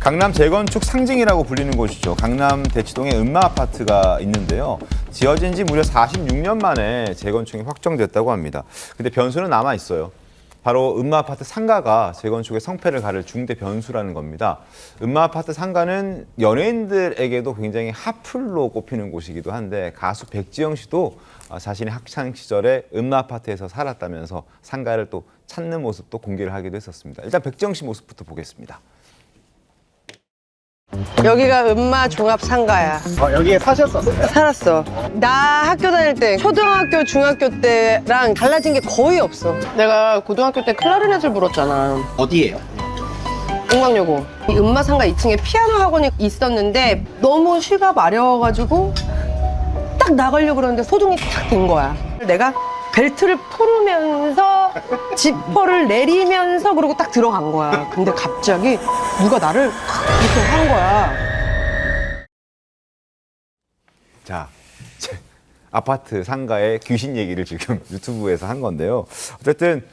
강남 재건축 상징이라고 불리는 곳이죠. 강남 대치동에 음마아파트가 있는데요. 지어진 지 무려 46년 만에 재건축이 확정됐다고 합니다. 근데 변수는 남아 있어요. 바로 음마아파트 상가가 재건축의 성패를 가를 중대 변수라는 겁니다. 음마아파트 상가는 연예인들에게도 굉장히 핫플로 꼽히는 곳이기도 한데 가수 백지영 씨도 자신의 학창 시절에 음마아파트에서 살았다면서 상가를 또 찾는 모습도 공개를 하기도 했었습니다. 일단 백지영 씨 모습부터 보겠습니다. 여기가 음마 종합상가야. 여기에 사셨었어요? 살았어. 나 학교 다닐 때 초등학교, 중학교 때랑 달라진 게 거의 없어. 내가 고등학교 때 클라리넷을 불었잖아. 어디예요? 용광여고. 이 음마상가 2층에 피아노 학원이 있었는데 너무 쉬가 마려워가지고 딱 나가려고 그러는데 소중이 탁 된 거야. 내가 벨트를 풀으면서 지퍼를 내리면서 그러고 딱 들어간 거야. 근데 갑자기 누가 나를 이렇게 한 거야. 자, 아파트 상가의 귀신 얘기를 지금 유튜브에서 한 건데요. 어쨌든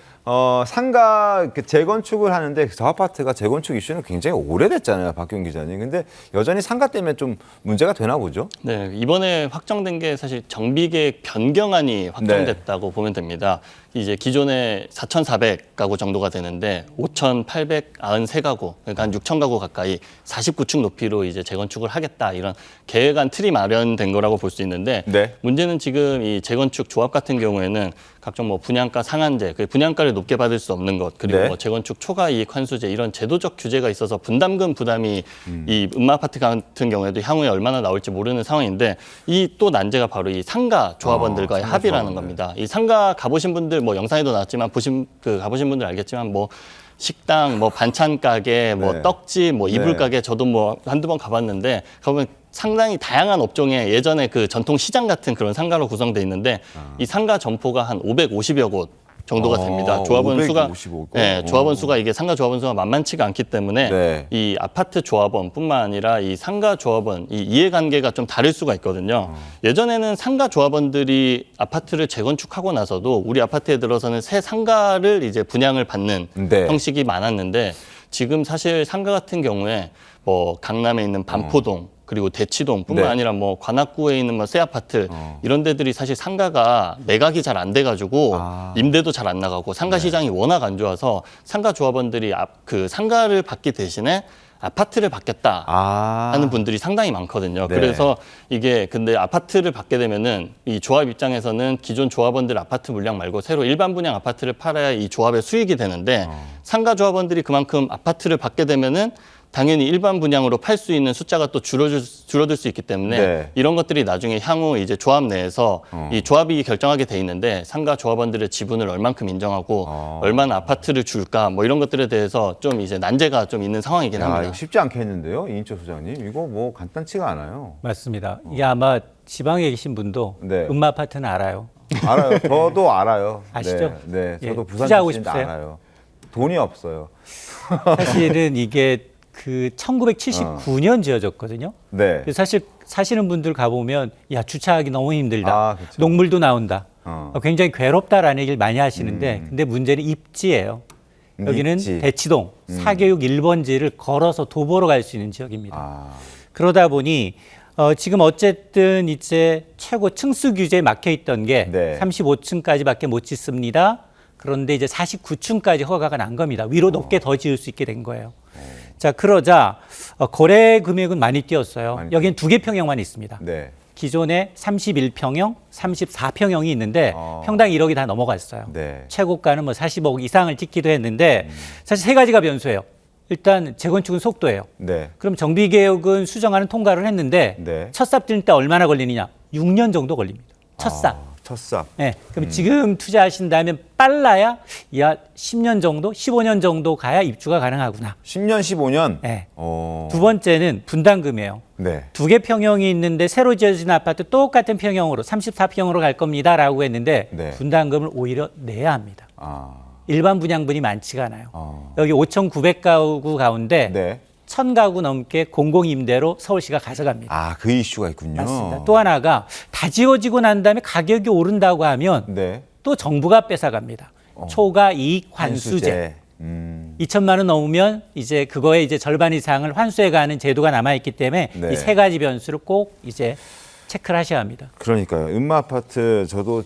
상가 재건축을 하는데 저 아파트가 재건축 이슈는 굉장히 오래됐잖아요, 박경 기자님. 근데 여전히 상가 때문에 좀 문제가 되나 보죠? 네, 이번에 확정된 게 사실 정비계획 변경안이 확정됐다고 보면 됩니다. 이제 기존에 4,400가구 정도가 되는데 5,893가구, 그러니까 한 6,000가구 가까이 49층 높이로 이제 재건축을 하겠다, 이런 계획안 틀이 마련된 거라고 볼 수 있는데, 네. 문제는 지금 이 재건축 조합 같은 경우에는 각종 뭐 분양가 상한제, 그 분양가를 높게 받을 수 없는 것, 그리고 네. 뭐 재건축 초과 이익 환수제, 이런 제도적 규제가 있어서 분담금 부담이 이 음마아파트 같은 경우에도 향후에 얼마나 나올지 모르는 상황인데, 이 또 난제가 바로 이 상가 조합원들과의 상가 합의라는 조합원들. 겁니다. 이 상가 가보신 분들, 뭐 영상에도 나왔지만 가보신 분들 알겠지만, 뭐 식당, 뭐 반찬 가게, 뭐 네. 떡집, 뭐 이불 네. 가게, 저도 뭐 한두 번 가봤는데, 가보면 상당히 다양한 업종의 예전에 그 전통 시장 같은 그런 상가로 구성돼 있는데, 이 상가 점포가 한 550여 곳 정도가 됩니다. 조합원 수가, 555 곳? 네, 조합원 수가, 이게 상가 조합원 수가 만만치가 않기 때문에 네. 이 아파트 조합원뿐만 아니라 이 상가 조합원, 이 이해관계가 좀 다를 수가 있거든요. 예전에는 상가 조합원들이 아파트를 재건축하고 나서도 우리 아파트에 들어서는 새 상가를 이제 분양을 받는 네. 형식이 많았는데, 지금 사실 상가 같은 경우에 뭐 강남에 있는 반포동, 그리고 대치동뿐만 네. 아니라 뭐 관악구에 있는 뭐 새 아파트, 이런 데들이 사실 상가가 매각이 잘 안 돼가지고 임대도 잘 안 나가고 상가 시장이 워낙 안 좋아서 상가 조합원들이 그 상가를 받기 대신에 아파트를 받겠다 하는 분들이 상당히 많거든요. 네. 그래서 이게 근데 아파트를 받게 되면은 이 조합 입장에서는 기존 조합원들 아파트 물량 말고 새로 일반 분양 아파트를 팔아야 이 조합의 수익이 되는데, 상가 조합원들이 그만큼 아파트를 받게 되면은 당연히 일반 분양으로 팔 수 있는 숫자가 또 줄어들 수 있기 때문에, 네. 이런 것들이 나중에 향후 이제 조합 내에서 이 조합이 결정하게 돼 있는데, 상가 조합원들의 지분을 얼만큼 인정하고 얼마나 아파트를 줄까, 뭐 이런 것들에 대해서 좀 이제 난제가 좀 있는 상황이긴 야, 합니다. 이거 쉽지 않겠는데요, 이인철 소장님. 이거 뭐 간단치가 않아요. 맞습니다. 이게 아마 지방에 계신 분도 네. 음마아파트는 알아요. 알아요. 저도 알아요. 아시죠? 네, 예, 저도 부산 투자하고 출신인데 싶으세요? 알아요. 돈이 없어요. 사실은 이게 그 1979년 지어졌거든요. 네. 그래서 사실 사시는 분들 가보면 야, 주차하기 너무 힘들다. 아, 그쵸. 녹물도 나온다. 굉장히 괴롭다라는 얘기를 많이 하시는데, 근데 문제는 입지예요. 여기는 입지. 대치동 사교육 1번지를 걸어서 도보로 갈 수 있는 지역입니다. 아, 그러다 보니 지금 어쨌든 이제 최고 층수 규제에 막혀 있던 게 네. 35층까지밖에 못 짓습니다. 그런데 이제 49층까지 허가가 난 겁니다. 위로 높게 더 지을 수 있게 된 거예요. 자, 그러자 거래 금액은 많이 뛰었어요. 많이 여기는 2개 평형만 있습니다. 네. 기존에 31평형, 34평형이 있는데 평당 1억이 다 넘어갔어요. 네. 최고가는 뭐 40억 이상을 찍기도 했는데, 사실 세 가지가 변수예요. 일단 재건축은 속도예요. 네. 그럼 정비개혁은 수정안은 통과를 했는데, 네. 첫삽 뛸 때 얼마나 걸리느냐? 6년 정도 걸립니다. 첫삽. 첫삽. 네, 그럼 지금 투자하신다면 빨라야 10년 정도, 15년 정도 가야 입주가 가능하구나. 10년, 15년? 네. 어. 두 번째는 분담금이에요. 네. 2개 평형이 있는데 새로 지어진 아파트 똑같은 평형으로 34평형으로 갈 겁니다라고 했는데, 네. 분담금을 오히려 내야 합니다. 아. 일반 분양분이 많지가 않아요. 여기 5,900가구 가운데 네. 1,000가구 넘게 공공임대로 서울시가 가져갑니다. 아, 그 이슈가 있군요. 맞습니다. 또 하나가 다 지어지고 난 다음에 가격이 오른다고 하면 네. 또 정부가 뺏어갑니다. 초과 이익 환수제. 2천만 원 넘으면 이제 그거의 이제 절반 이상을 환수해가는 제도가 남아있기 때문에 네. 이 세 가지 변수를 꼭 이제 체크를 하셔야 합니다. 그러니까요. 음마 아파트 저도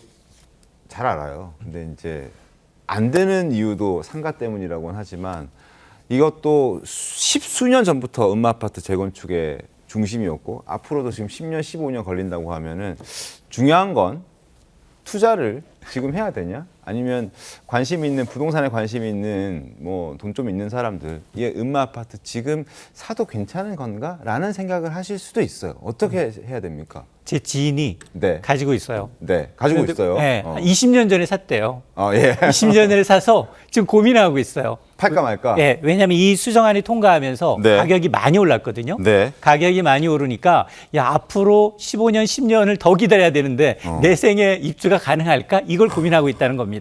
잘 알아요. 근데 이제 안 되는 이유도 상가 때문이라고는 하지만 이것도 십수년 전부터 음마 아파트 재건축의 중심이었고 앞으로도 지금 10년, 15년 걸린다고 하면은 중요한 건 투자를 지금 해야 되냐? 아니면 관심 있는 부동산에 관심 있는 뭐 돈 좀 있는 사람들 이 음마 아파트 지금 사도 괜찮은 건가?라는 생각을 하실 수도 있어요. 어떻게 해야 됩니까? 제 지인이 네. 가지고 있어요. 네, 가지고 있어요. 네, 한 20년 전에 샀대요. 예. 20년 전에 사서 지금 고민하고 있어요. 팔까 말까? 네, 왜냐하면 이 수정안이 통과하면서 네. 가격이 많이 올랐거든요. 네. 가격이 많이 오르니까 야 앞으로 15년, 10년을 더 기다려야 되는데 내 생에 입주가 가능할까? 이걸 고민하고 있다는 겁니다.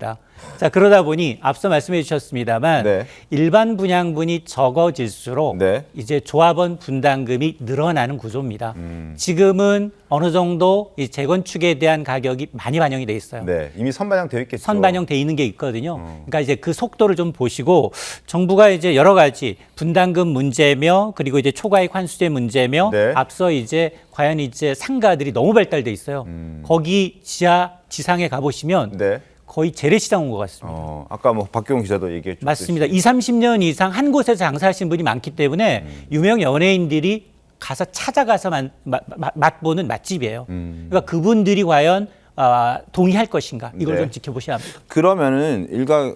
자 그러다 보니 앞서 말씀해 주셨습니다만 네. 일반 분양분이 적어질수록 네. 이제 조합원 분담금이 늘어나는 구조입니다. 지금은 어느 정도 이 재건축에 대한 가격이 많이 반영이 돼 있어요. 네, 이미 선반영되어 있겠죠. 선반영돼 있는 게 있거든요. 그러니까 이제 그 속도를 좀 보시고 정부가 이제 여러 가지 분담금 문제며 그리고 이제 초과이익 환수제 문제며 네. 앞서 이제 과연 이제 상가들이 너무 발달돼 있어요. 거기 지상에 가보시면 네. 거의 재래시장 온 것 같습니다. 아까 뭐 박경훈 기자도 얘기해 줬듯이 맞습니다. 20, 30년 이상 한 곳에서 장사하시는 분이 많기 때문에 유명 연예인들이 가서 찾아가서 맛보는 맛집이에요. 그러니까 그분들이 과연 동의할 것인가 이걸 네. 좀 지켜보셔야 합니다. 그러면은 일각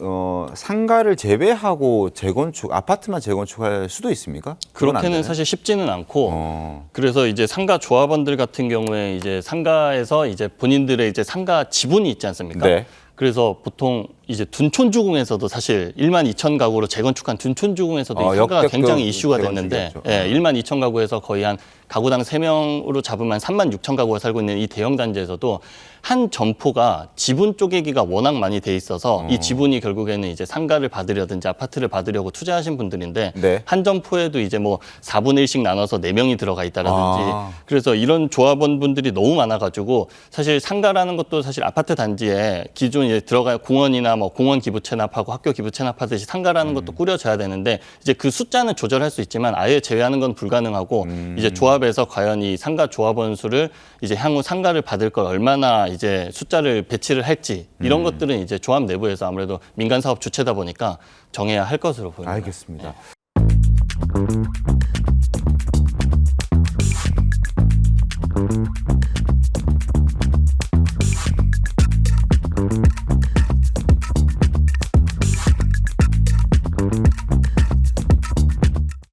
상가를 제외하고 재건축 아파트만 재건축할 수도 있습니까? 그건 안 그렇게는 되나요? 사실 쉽지는 않고 그래서 이제 상가 조합원들 같은 경우에 이제 상가에서 이제 본인들의 이제 상가 지분이 있지 않습니까? 네. 그래서 보통 이제 둔촌주공에서도 사실 1만 2천 가구로 재건축한 둔촌주공에서도 이 상가가 역대급 굉장히 이슈가 됐는데 재건축이었죠. 예, 1만 2천 가구에서 거의 한 가구당 3명으로 잡으면 3만 6천 가구가 살고 있는 이 대형 단지에서도 한 점포가 지분 쪼개기가 워낙 많이 돼 있어서 이 지분이 결국에는 이제 상가를 받으려든지 아파트를 받으려고 투자하신 분들인데 네. 한 점포에도 이제 뭐 4분의 1씩 나눠서 4명이 들어가 있다라든지 아. 그래서 이런 조합원분들이 너무 많아가지고 사실 상가라는 것도 사실 아파트 단지에 기존 이제 들어가 공원이나 뭐 공원 기부 체납하고 학교 기부 체납하듯이 상가라는 것도 꾸려져야 되는데 이제 그 숫자는 조절할 수 있지만 아예 제외하는 건 불가능하고 이제 조합에서 과연 이 상가 조합원 수를 이제 향후 상가를 받을 걸 얼마나 이제 숫자를 배치를 할지 이런 것들은 이제 조합 내부에서 아무래도 민간 사업 주체다 보니까 정해야 할 것으로 보입니다. 알겠습니다.